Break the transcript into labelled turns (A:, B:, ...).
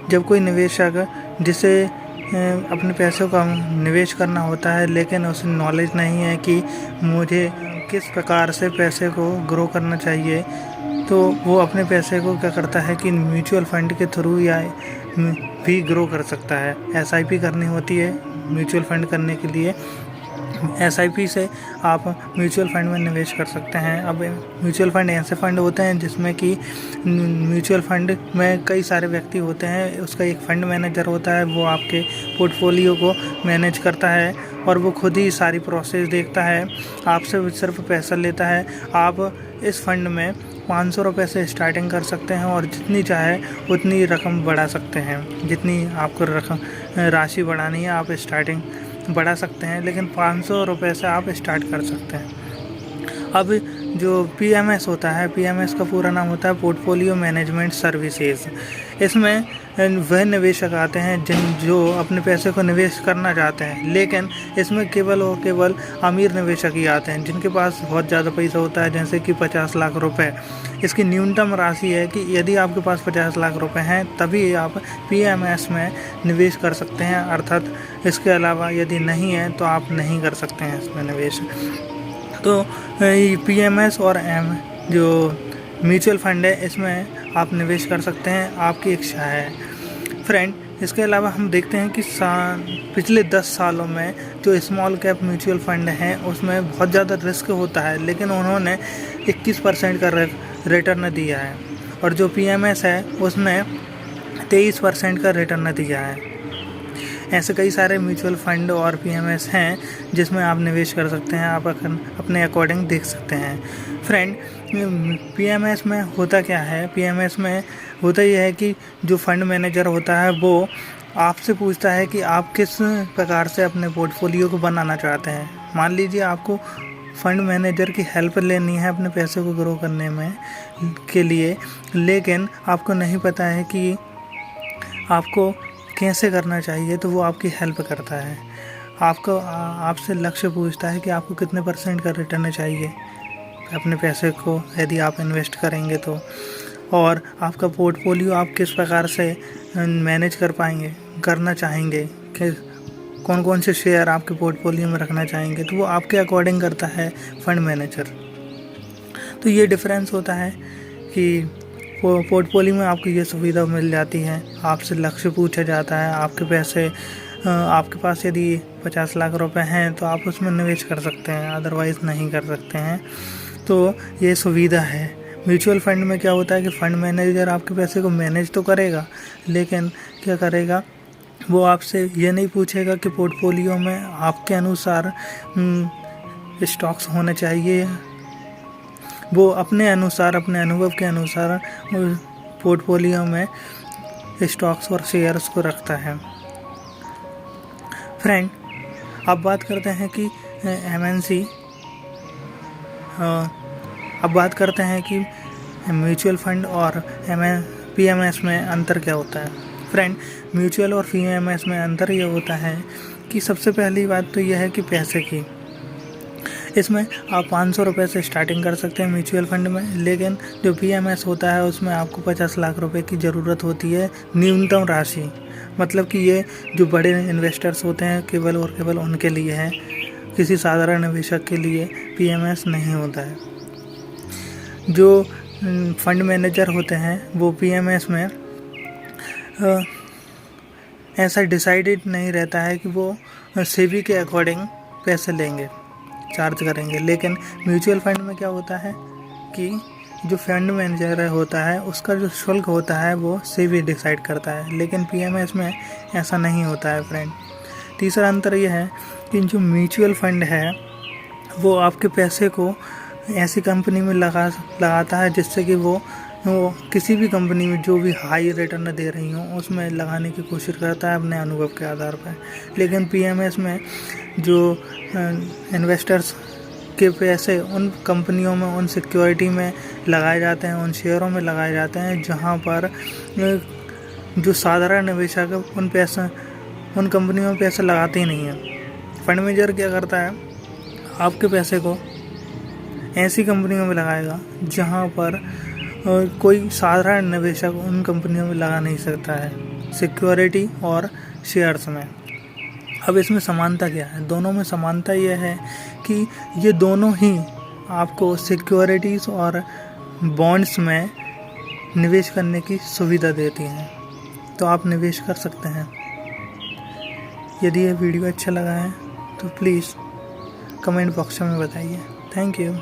A: जब कोई निवेशक जिसे अपने पैसों का निवेश करना होता है लेकिन उसे नॉलेज नहीं है कि मुझे किस प्रकार से पैसे को ग्रो करना चाहिए, तो वो अपने पैसे को क्या करता है कि म्यूचुअल फंड के थ्रू या भी ग्रो कर सकता है। एसआईपी करनी होती है म्यूचुअल फंड करने के लिए। एसआईपी से आप म्यूचुअल फंड में निवेश कर सकते हैं। अब म्यूचुअल फंड ऐसे फंड होते हैं जिसमें कि म्यूचुअल फंड में कई सारे व्यक्ति होते हैं। उसका एक फंड मैनेजर होता है, वो आपके पोर्टफोलियो को मैनेज करता है और वो खुद ही सारी प्रोसेस देखता है, आपसे सिर्फ पैसा लेता है। आप इस फंड में 500 रुपये से स्टार्टिंग कर सकते हैं और जितनी चाहे उतनी रकम बढ़ा सकते हैं। जितनी आपको राशि बढ़ानी है आप स्टार्टिंग बढ़ा सकते हैं, लेकिन 500 रुपये से आप स्टार्ट कर सकते हैं। अब जो पीएमएस होता है, पीएमएस का पूरा नाम होता है पोर्टफोलियो मैनेजमेंट सर्विसेज। इसमें वह निवेशक आते हैं जो अपने पैसे को निवेश करना चाहते हैं, लेकिन इसमें केवल और केवल अमीर निवेशक ही आते हैं जिनके पास बहुत ज़्यादा पैसा होता है, जैसे कि 50 लाख रुपए। इसकी न्यूनतम राशि है कि यदि आपके पास 50 लाख रुपए हैं तभी आप पीएमएस में निवेश कर सकते हैं, अर्थात इसके अलावा यदि नहीं है तो आप नहीं कर सकते हैं इसमें निवेश। तो पीएमएस और जो म्यूचुअल फंड है इसमें आप निवेश कर सकते हैं, आपकी इच्छा है फ्रेंड। इसके अलावा हम देखते हैं कि पिछले 10 सालों में जो स्मॉल कैप म्यूचुअल फंड हैं उसमें बहुत ज़्यादा रिस्क होता है, लेकिन उन्होंने 21% का रिटर्न दिया है, और जो पीएमएस है उसने 23% का रिटर्न दिया है। ऐसे कई सारे म्यूचुअल फंड और पीएमएस हैं जिसमें आप निवेश कर सकते हैं, आप अपने अकॉर्डिंग देख सकते हैं फ्रेंड। पीएमएस में होता क्या है, पीएमएस में होता यह है कि जो फंड मैनेजर होता है वो आपसे पूछता है कि आप किस प्रकार से अपने पोर्टफोलियो को बनाना चाहते हैं। मान लीजिए आपको फंड मैनेजर की हेल्प लेनी है अपने पैसे को ग्रो करने में के लिए, लेकिन आपको नहीं पता है कि आपको कैसे करना चाहिए, तो वो आपकी हेल्प करता है। आपसे लक्ष्य पूछता है कि आपको कितने % का रिटर्न चाहिए अपने पैसे को यदि आप इन्वेस्ट करेंगे तो, और आपका पोर्टफोलियो आप किस प्रकार से मैनेज करना चाहेंगे, कि कौन कौन से शेयर आपके पोर्टफोलियो में रखना चाहेंगे, तो वो आपके अकॉर्डिंग करता है फंड मैनेजर। तो ये डिफरेंस होता है कि पोर्टफोलियो में आपको ये सुविधा मिल जाती है, आपसे लक्ष्य पूछा जाता है, आपके पैसे आपके पास यदि 50 लाख रुपए हैं तो आप उसमें निवेश कर सकते हैं, अदरवाइज़ नहीं कर सकते हैं। तो ये सुविधा है। म्यूचुअल फंड में क्या होता है कि फंड मैनेजर आपके पैसे को मैनेज तो करेगा, लेकिन क्या करेगा, वो आपसे ये नहीं पूछेगा कि पोर्टफोलियो में आपके अनुसार स्टॉक्स होने चाहिए। वो अपने अनुसार, अपने अनुभव के अनुसार पोर्टफोलियो में स्टॉक्स और शेयर्स को रखता है फ्रेंड। अब बात करते हैं कि म्यूचुअल फंड और पीएमएस में अंतर क्या होता है फ्रेंड। म्यूचुअल और पीएमएस में अंतर ये होता है कि सबसे पहली बात तो यह है कि पैसे की। इसमें आप 500 रुपये से स्टार्टिंग कर सकते हैं म्यूचुअल फंड में, लेकिन जो पीएमएस होता है उसमें आपको 50 लाख रुपए की ज़रूरत होती है न्यूनतम राशि। मतलब कि ये जो बड़े इन्वेस्टर्स होते हैं केवल और केवल उनके लिए है, किसी साधारण निवेशक के लिए पीएमएस नहीं होता है। जो फंड मैनेजर होते हैं वो पीएमएस में ऐसा डिसाइडेड नहीं रहता है कि वो सेबी के अकॉर्डिंग पैसे लेंगे, चार्ज करेंगे, लेकिन म्यूचुअल फंड में क्या होता है कि जो फंड मैनेजर होता है उसका जो शुल्क होता है वो सेबी डिसाइड करता है, लेकिन पीएमएस में ऐसा नहीं होता है फ्रेंड। तीसरा अंतर यह है कि जो म्यूचुअल फंड है वो आपके पैसे को ऐसी कंपनी में लगाता है जिससे कि वो किसी भी कंपनी में जो भी हाई रिटर्न दे रही हो उसमें लगाने की कोशिश करता है अपने अनुभव के आधार पर। लेकिन पीएमएस में जो इन्वेस्टर्स के पैसे उन कंपनियों में, उन सिक्योरिटी में लगाए जाते हैं, उन शेयरों में लगाए जाते हैं जहां पर जो साधारण निवेशक उन कंपनियों में पैसे लगाते ही नहीं हैं। फंड मैनेजर क्या करता है, आपके पैसे को ऐसी कंपनियों में लगाएगा जहां पर कोई साधारण निवेशक उन कंपनियों में लगा नहीं सकता है। सिक्योरिटी और शेयर्स में। अब इसमें समानता क्या है? दोनों में समानता यह है कि ये दोनों ही आपको सिक्योरिटीज़ और बॉन्ड्स में निवेश करने की सुविधा देती हैं, तो आप निवेश कर सकते हैं। यदि ये वीडियो अच्छा लगा है तो प्लीज़ कमेंट बॉक्स में बताइए। Thank you.